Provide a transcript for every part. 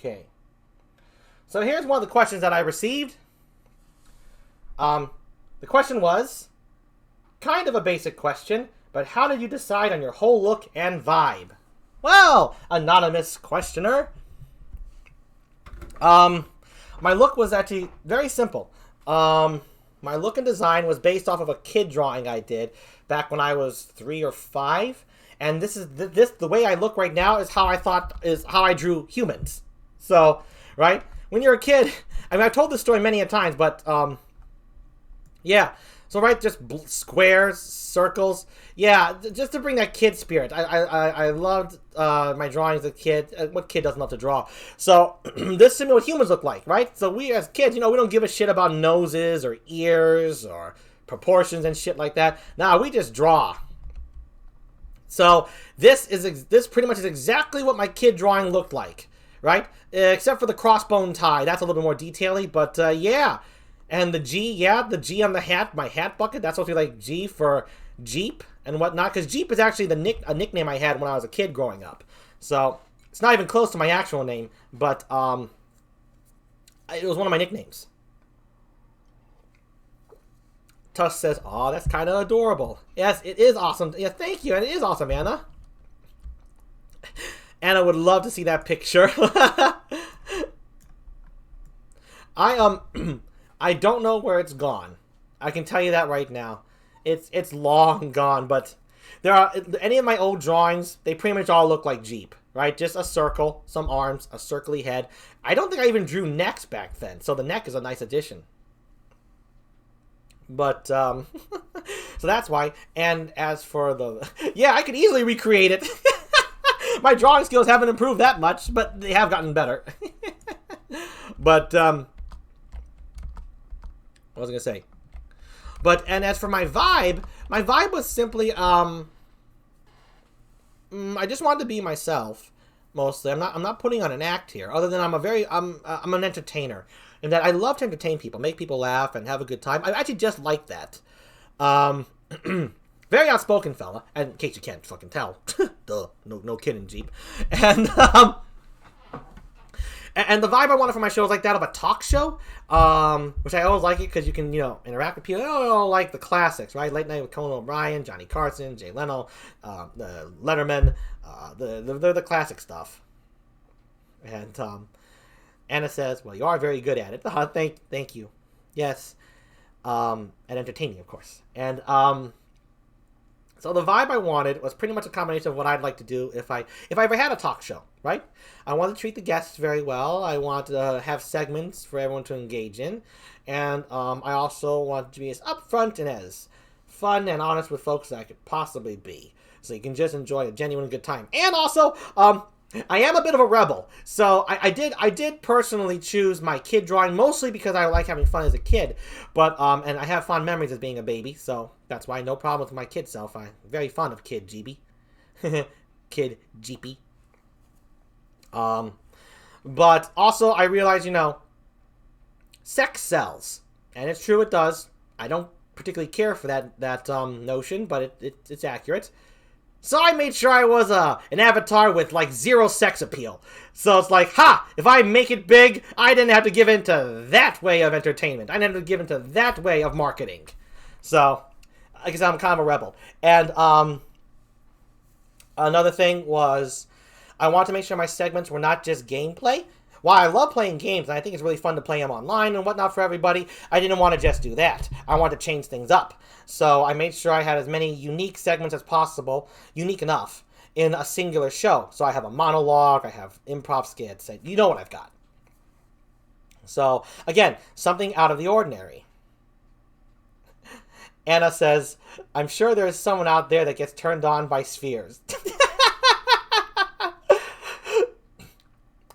Okay. So here's one of the questions that I received. The question was kind of a basic question, but how did you decide on your whole look and vibe? Well, anonymous questioner. My look was actually very simple. My look and design was based off of a kid drawing I did back when I was 3 or 5, and the way I look right now is how I drew humans. So, right, when you're a kid, I mean, I've told this story many a times, but yeah. So right, just squares, circles. Yeah, just to bring that kid spirit. I loved my drawings as a kid. What kid doesn't love to draw? So this is what humans look like, right? So we as kids, we don't give a shit about noses or ears or proportions and shit like that. Nah, we just draw. So this pretty much is exactly what my kid drawing looked like, right? Except for the crossbone tie. That's a little bit more detail-y, but yeah. And the G, yeah, the G on the hat, my hat bucket, that's supposed to be like G for Jeep and whatnot, because Jeep is actually a nickname I had when I was a kid growing up. So, it's not even close to my actual name, but it was one of my nicknames. Tuss says, "Aw, that's kind of adorable." Yes, it is awesome. Yeah, thank you, and it is awesome, Anna. Anna would love to see that picture. I don't know where it's gone. I can tell you that right now. It's long gone, but there are any of my old drawings, they pretty much all look like Jeep, right? Just a circle, some arms, a circly head. I don't think I even drew necks back then, so the neck is a nice addition. But, so that's why. And as for the... Yeah, I could easily recreate it. My drawing skills haven't improved that much, but they have gotten better. But, what was I going to say? But, and as for my vibe was simply, I just wanted to be myself, mostly. I'm not putting on an act here, other than I'm an entertainer. And that I love to entertain people, make people laugh, and have a good time. I actually just like that. Very outspoken fella, and in case you can't fucking tell. Duh, no kidding, Jeep. And the vibe I wanted for my show is like that of a talk show, which I always like it because you can, interact with people. I don't like the classics, right? Late Night with Conan O'Brien, Johnny Carson, Jay Leno, Letterman, they're the classic stuff. And Anna says, "Well, you are very good at it." Thank you. Yes, and entertaining, of course. And so the vibe I wanted was pretty much a combination of what I'd like to do if I ever had a talk show, right? I want to treat the guests very well. I want to have segments for everyone to engage in. And I also want to be as upfront and as fun and honest with folks as I could possibly be. So you can just enjoy a genuine good time. And also, I am a bit of a rebel. So I did personally choose my kid drawing, mostly because I like having fun as a kid. But, and I have fond memories as being a baby. So that's why no problem with my kid self. I'm very fond of Kid GB. Kid Jeepy. But also I realize, sex sells. And it's true, it does. I don't particularly care for that notion, but it's accurate. So I made sure I was an avatar with, like, zero sex appeal. So it's like, if I make it big, I didn't have to give in to that way of entertainment. I didn't have to give in to that way of marketing. So, I guess I'm kind of a rebel. And another thing was, I wanted to make sure my segments were not just gameplay. While I love playing games, and I think it's really fun to play them online and whatnot for everybody, I didn't want to just do that. I wanted to change things up. So I made sure I had as many unique segments as possible, unique enough, in a singular show. So I have a monologue, I have improv skits, and you know what I've got. So, again, something out of the ordinary. Anna says, "I'm sure there's someone out there that gets turned on by spheres."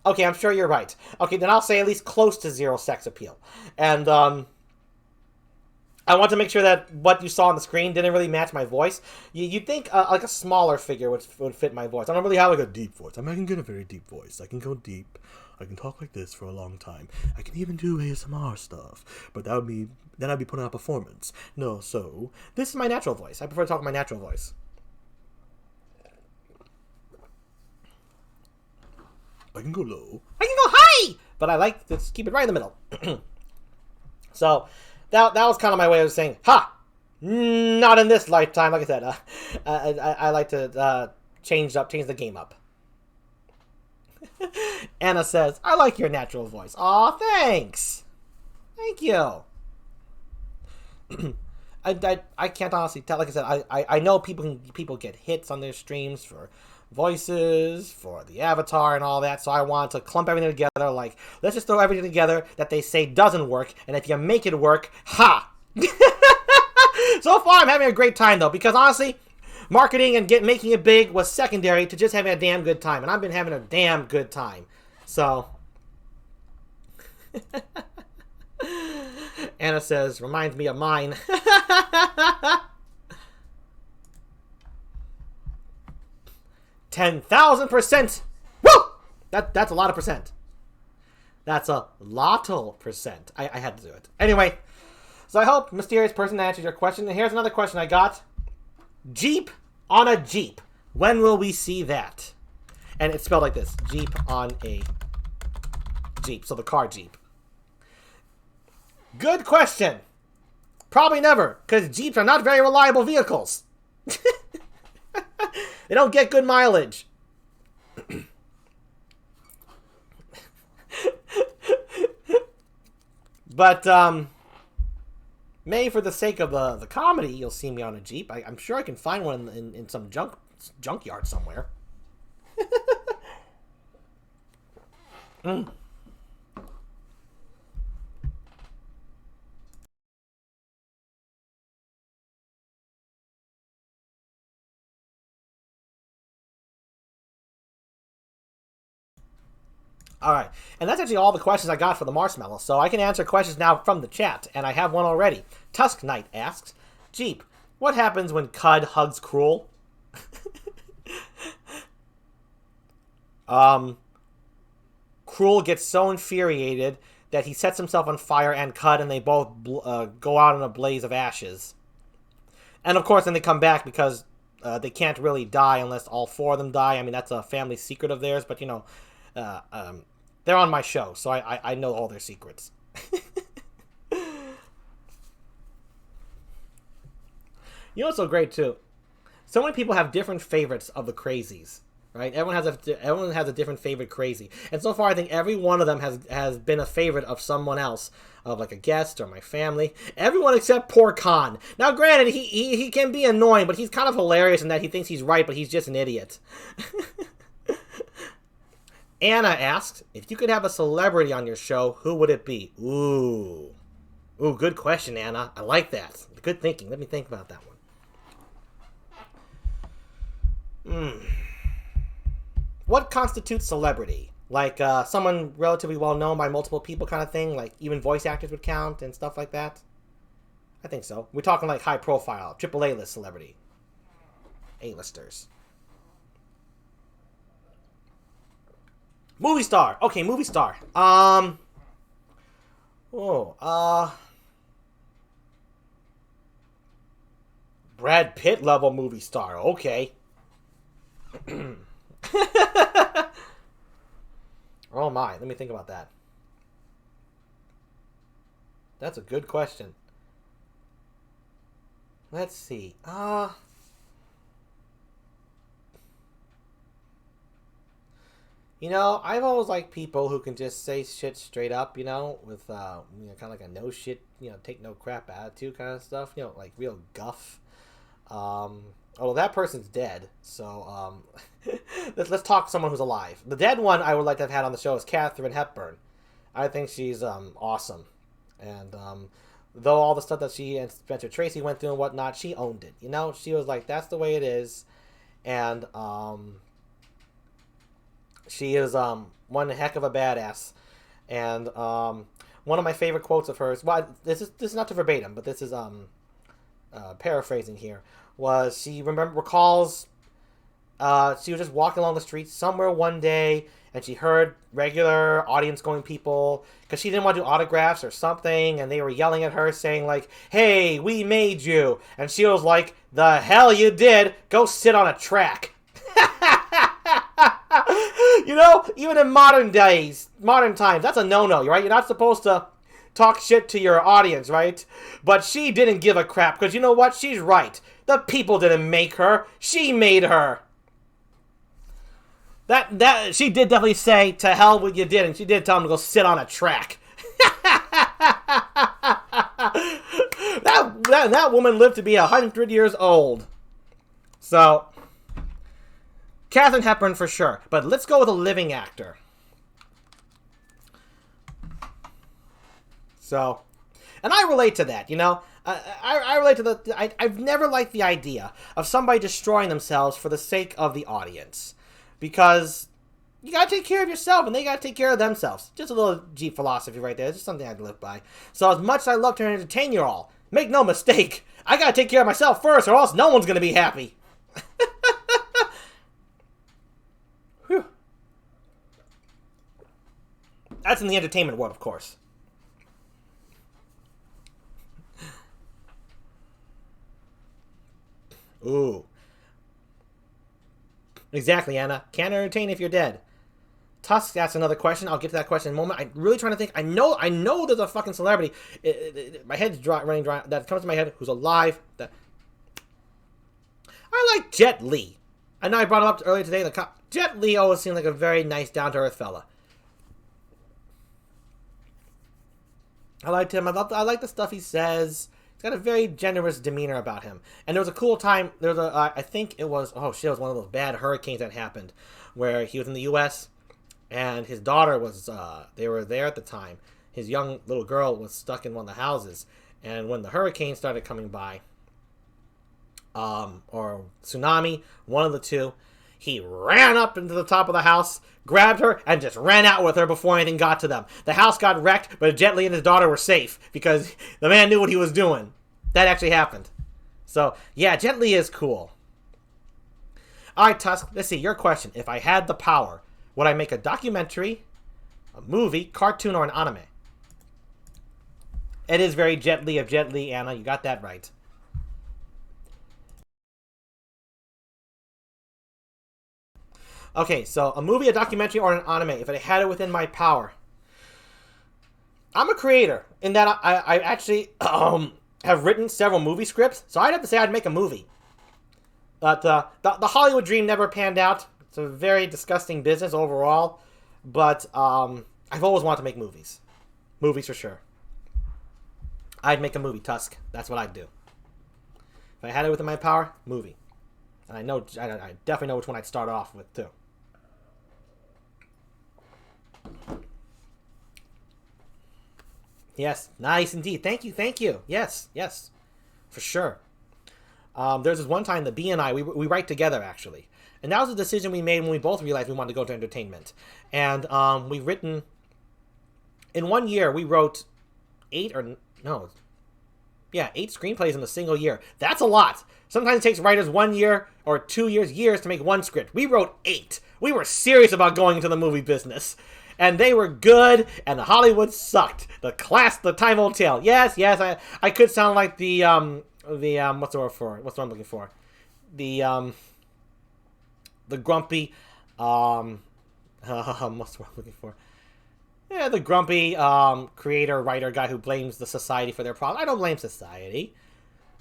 Okay, I'm sure you're right. Okay, then I'll say at least close to zero sex appeal. And, I want to make sure that what you saw on the screen didn't really match my voice. You'd think, like, a smaller figure would fit my voice. I don't really have, like, a deep voice. I can get a very deep voice. I can go deep. I can talk like this for a long time. I can even do ASMR stuff. But then I'd be putting on a performance. No, so, this is my natural voice. I prefer to talk my natural voice. I can go low. I can go high! but I like to keep it right in the middle. So that was kind of my way of saying, ha! Not in this lifetime. Like I said, I like to change the game up. Anna says, I like your natural voice. Aw, thanks. Thank you. I can't honestly tell. Like I said, I know people get hits on their streams for voices, for the avatar and all that, so I want to clump everything together. Like, let's just throw everything together that they say doesn't work, and if you make it work, ha! So far, I'm having a great time, though, because honestly, marketing and making it big was secondary to just having a damn good time, and I've been having a damn good time. So, Anna says, reminds me of mine. 10,000%. Woo! That's a lot of percent. That's a lotto percent. I had to do it. Anyway, so I hope mysterious person answered your question. And here's another question I got. Jeep on a Jeep. When will we see that? And it's spelled like this. Jeep on a Jeep. So the car Jeep. Good question. Probably never, because Jeeps are not very reliable vehicles. They don't get good mileage. But, maybe for the sake of the comedy, you'll see me on a Jeep. I'm sure I can find one in some junkyard somewhere. Alright, and that's actually all the questions I got for the Marshmallows, so I can answer questions now from the chat, and I have one already. Tusk Knight asks, Jeep, what happens when Cud hugs Cruel? Cruel gets so infuriated that he sets himself on fire and Cud, and they both go out in a blaze of ashes. And of course, then they come back because they can't really die unless all four of them die. I mean, that's a family secret of theirs, but you know, they're on my show, so I know all their secrets. You know what's so great, too? So many people have different favorites of the crazies, right? Everyone has a different favorite crazy. And so far, I think every one of them has been a favorite of someone else, of like a guest or my family. Everyone except poor Khan. Now, granted, he can be annoying, but he's kind of hilarious in that he thinks he's right, but he's just an idiot. Anna asked, if you could have a celebrity on your show, who would it be? Ooh, good question, Anna. I like that. Good thinking. Let me think about that one. What constitutes celebrity? Like someone relatively well known by multiple people kind of thing? Like even voice actors would count and stuff like that? I think so. We're talking like high profile, AAA list celebrity. A-listers. Movie star. Okay, movie star. Brad Pitt level movie star. Okay. Oh my, let me think about that. That's a good question. Let's see. You know, I've always liked people who can just say shit straight up, you know, with, you know, kind of like a no shit, you know, take no crap attitude kind of stuff, you know, like real guff. Although that person's dead, so, let's talk to someone who's alive. The dead one I would like to have had on the show is Katharine Hepburn. I think she's, awesome. And, though all the stuff that she and Spencer Tracy went through and whatnot, she owned it, you know? She was like, that's the way it is. And, she is one heck of a badass, and one of my favorite quotes of hers. Well, this is not to verbatim, but this is paraphrasing here. Was she recalls she was just walking along the street somewhere one day, and she heard regular audience-going people because she didn't want to do autographs or something, and they were yelling at her saying like, "Hey, we made you," and she was like, "The hell you did! Go sit on a track." You know, even in modern times, that's a no-no, right? You're not supposed to talk shit to your audience, right? But she didn't give a crap, because you know what? She's right. The people didn't make her. She made her. That she did definitely say, to hell with you did, and she did tell him to go sit on a track. that woman lived to be 100 years old. So, Katharine Hepburn for sure. But let's go with a living actor. So, and I relate to that, you know. I relate to I've never liked the idea of somebody destroying themselves for the sake of the audience. Because you gotta take care of yourself, and they gotta take care of themselves. Just a little GEEP philosophy right there. It's just something I live by. So as much as I love to entertain you all, make no mistake, I gotta take care of myself first, or else no one's gonna be happy. Whew. That's in the entertainment world, of course. Ooh. Exactly, Anna. Can't entertain if you're dead. Tusk asks another question. I'll get to that question in a moment. I'm really trying to think. I know there's a fucking celebrity. My head's running dry. That comes to my head. Who's alive? I like Jet Li. I know I brought him up earlier today. Jet Li always seemed like a very nice, down-to-earth fella. I liked him. I like the stuff he says. He's got a very generous demeanor about him. And there was a cool time. There was I think it was, oh shit, it was one of those bad hurricanes that happened where he was in the U.S. and his daughter was, they were there at the time. His young little girl was stuck in one of the houses. And when the hurricane started coming by, or tsunami, one of the two, he ran up into the top of the house, grabbed her, and just ran out with her before anything got to them. The house got wrecked, but Jet Li and his daughter were safe because the man knew what he was doing. That actually happened. So, yeah, Jet Li is cool. Alright, Tusk, let's see, your question. If I had the power, would I make a documentary, a movie, cartoon, or an anime? It is very Jet Li of Jet Li, Anna. You got that right. Okay, so a movie, a documentary, or an anime, if I had it within my power. I'm a creator in that I actually have written several movie scripts, so I'd have to say I'd make a movie. But the Hollywood dream never panned out. It's a very disgusting business overall, but I've always wanted to make movies. Movies for sure. I'd make a movie, Tusk. That's what I'd do. If I had it within my power, movie. And I definitely know which one I'd start off with, too. Yes, nice indeed. Thank you. Yes, for sure. There's this one time that B and I, we write together, actually. And that was a decision we made when we both realized we wanted to go to entertainment. And we've written, in 1 year, we wrote 8 screenplays in a single year. That's a lot. Sometimes it takes writers 1 year or 2 years to make one script. We wrote 8. We were serious about going into the movie business. And they were good, and Hollywood sucked. The time-old tale. Yes, I could sound like the what's the word for it? What's the word I'm looking for? The grumpy, what's the word I'm looking for? Yeah, the grumpy creator, writer guy who blames the society for their problem. I don't blame society.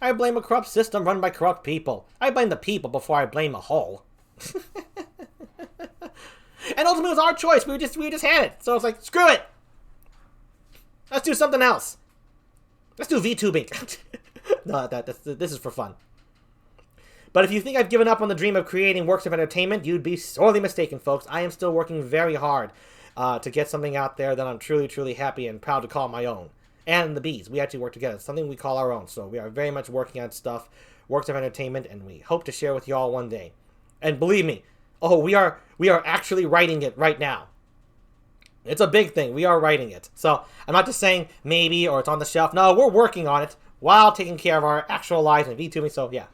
I blame a corrupt system run by corrupt people. I blame the people before I blame a whole. And ultimately, it was our choice. We just had it. So it's like, screw it. Let's do something else. Let's do VTubing. No, this is for fun. But if you think I've given up on the dream of creating works of entertainment, you'd be sorely mistaken, folks. I am still working very hard to get something out there that I'm truly, truly happy and proud to call my own. And the Bees, we actually work together. It's something we call our own. So we are very much working on stuff, works of entertainment, and we hope to share with you all one day. And believe me, we are actually writing it right now. It's a big thing. We are writing it. So I'm not just saying maybe or it's on the shelf. No, we're working on it while taking care of our actual lives and VTubing. So yeah.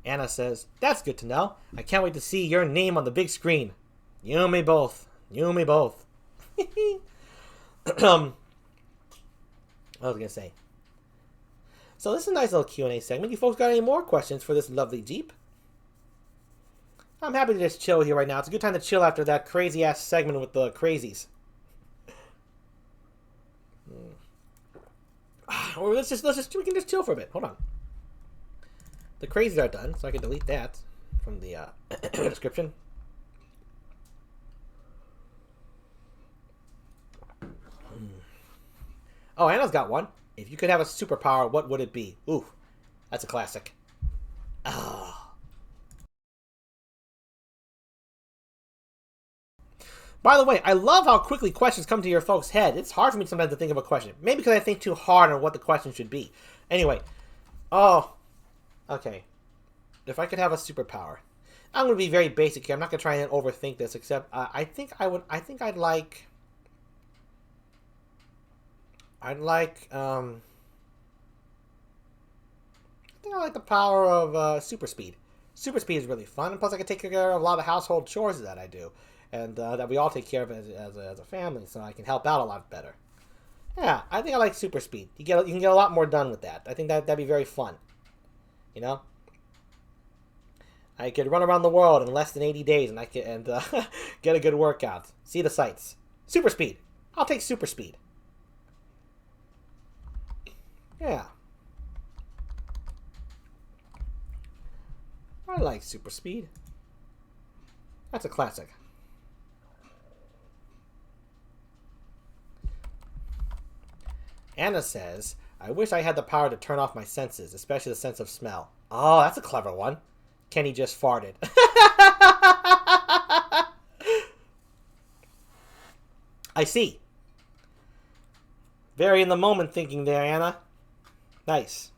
Anna says, that's good to know. I can't wait to see your name on the big screen. You and me both. You and me both. What was I going to say? So this is a nice little Q&A segment. You folks got any more questions for this lovely Jeep? I'm happy to just chill here right now. It's a good time to chill after that crazy-ass segment with the crazies. Or we can just chill for a bit. Hold on. The crazies are done, so I can delete that from the description. Oh, Anna's got one. If you could have a superpower, what would it be? Ooh, that's a classic. Oh. By the way, I love how quickly questions come to your folks' head. It's hard for me sometimes to think of a question. Maybe because I think too hard on what the question should be. Anyway. Oh. Okay. If I could have a superpower. I'm going to be very basic here. I'm not going to try and overthink this, except I think I'd like the power of super speed. Super speed is really fun, and plus I can take care of a lot of household chores that I do, and that we all take care of as a family, so I can help out a lot better. Yeah, I think I like super speed. You can get a lot more done with that. I think that'd be very fun. You know, I could run around the world in less than 80 days, and get a good workout, see the sights. Super speed. I'll take super speed. Yeah. I like super speed. That's a classic. Anna says, I wish I had the power to turn off my senses, especially the sense of smell. Oh, that's a clever one. Kenny just farted. I see. Very in the moment thinking there, Anna. Nice.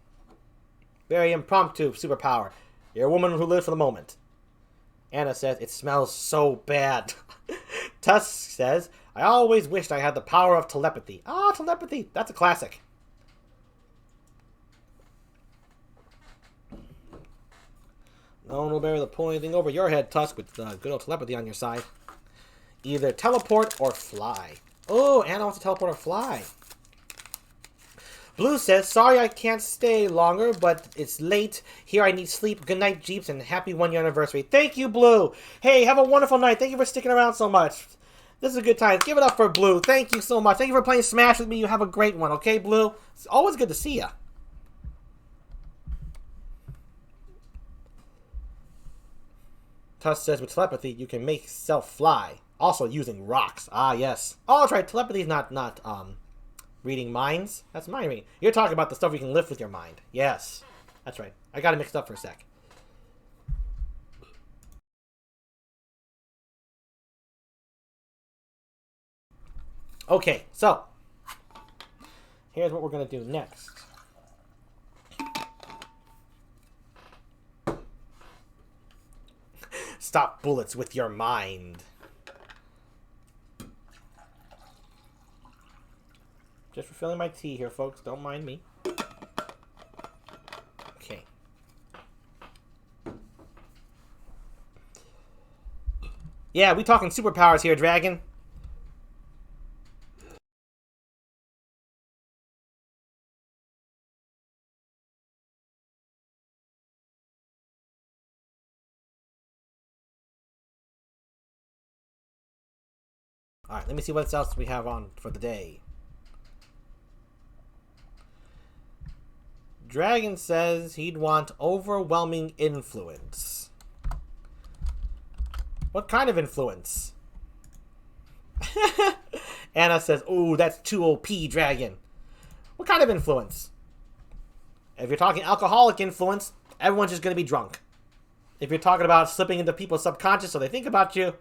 Very impromptu superpower. You're a woman who lives for the moment. Anna says, it smells so bad. Tusk says, I always wished I had the power of telepathy. Ah, telepathy. That's a classic. No one will be able to pull anything over your head, Tusk, with good old telepathy on your side. Either teleport or fly. Oh, Anna wants to teleport or fly. Blue says, sorry I can't stay longer, but it's late. Here I need sleep. Good night, Jeeps, and happy 1-year anniversary. Thank you, Blue. Hey, have a wonderful night. Thank you for sticking around so much. This is a good time. Give it up for Blue. Thank you so much. Thank you for playing Smash with me. You have a great one, okay, Blue? It's always good to see you. Tuss says, with telepathy, you can make self fly. Also using rocks. Ah, yes. Oh, that's right. Telepathy is not reading minds. That's mind reading. You're talking about the stuff you can lift with your mind. Yes. That's right. I got it mixed up for a sec. Okay, so here's what we're going to do next. Stop bullets with your mind. Just refilling my tea here, folks. Don't mind me. Okay. Yeah, we talking superpowers here, Dragon. Alright, let me see what else we have on for the day. Dragon says he'd want overwhelming influence. What kind of influence? Anna says, ooh, that's too OP, Dragon. What kind of influence? If you're talking alcoholic influence, everyone's just going to be drunk. If you're talking about slipping into people's subconscious so they think about you,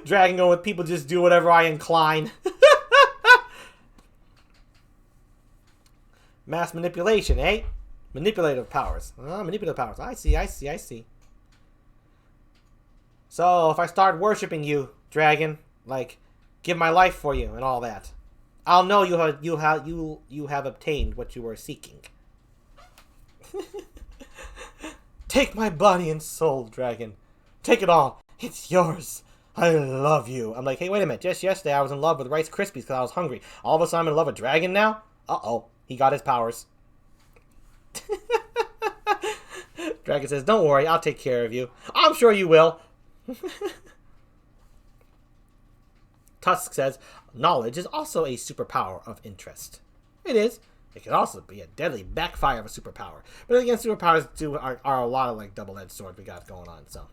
Dragon going with people just do whatever I incline. Mass manipulation, eh? Manipulative powers. Manipulative powers. I see. So, if I start worshipping you, Dragon, like, give my life for you and all that, I'll know you have obtained what you were seeking. Take my body and soul, Dragon. Take it all. It's yours. I love you. I'm like, hey, wait a minute. Just yesterday I was in love with Rice Krispies because I was hungry. All of a sudden I'm in love with Dragon now? Uh-oh. He got his powers. Dragon says, don't worry, I'll take care of you. I'm sure you will. Tusk says, knowledge is also a superpower of interest. It is. It can also be a deadly backfire of a superpower. But again, superpowers are a lot of like double-edged swords we got going on, so.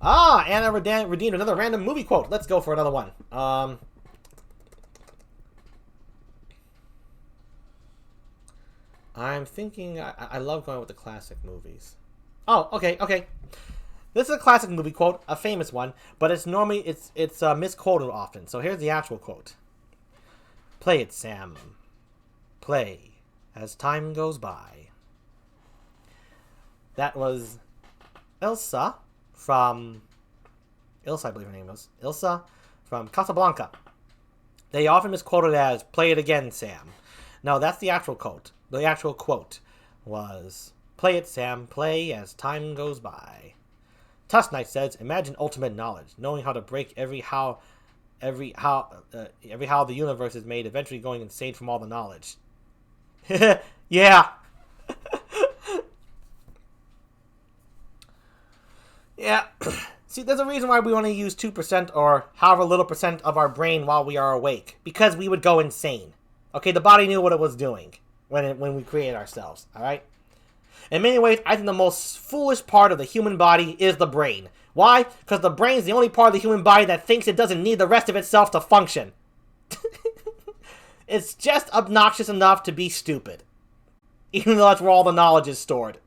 Anna redeemed another random movie quote. Let's go for another one. I'm thinking I love going with the classic movies. Oh, okay. This is a classic movie quote, a famous one, but it's normally it's misquoted often. So here's the actual quote. Play it, Sam. Play as time goes by. That was Ilsa, I believe her name was. Ilsa from Casablanca. They often misquote it as, play it again, Sam. No, that's the actual quote. The actual quote was, play it, Sam, play as time goes by. Tusk Knight says, imagine ultimate knowledge, knowing how to break every how the universe is made, eventually going insane from all the knowledge. Yeah. Yeah. See, there's a reason why we only use 2% or however little percent of our brain while we are awake. Because we would go insane. Okay, the body knew what it was doing when we created ourselves, alright? In many ways, I think the most foolish part of the human body is the brain. Why? Because the brain is the only part of the human body that thinks it doesn't need the rest of itself to function. It's just obnoxious enough to be stupid. Even though that's where all the knowledge is stored.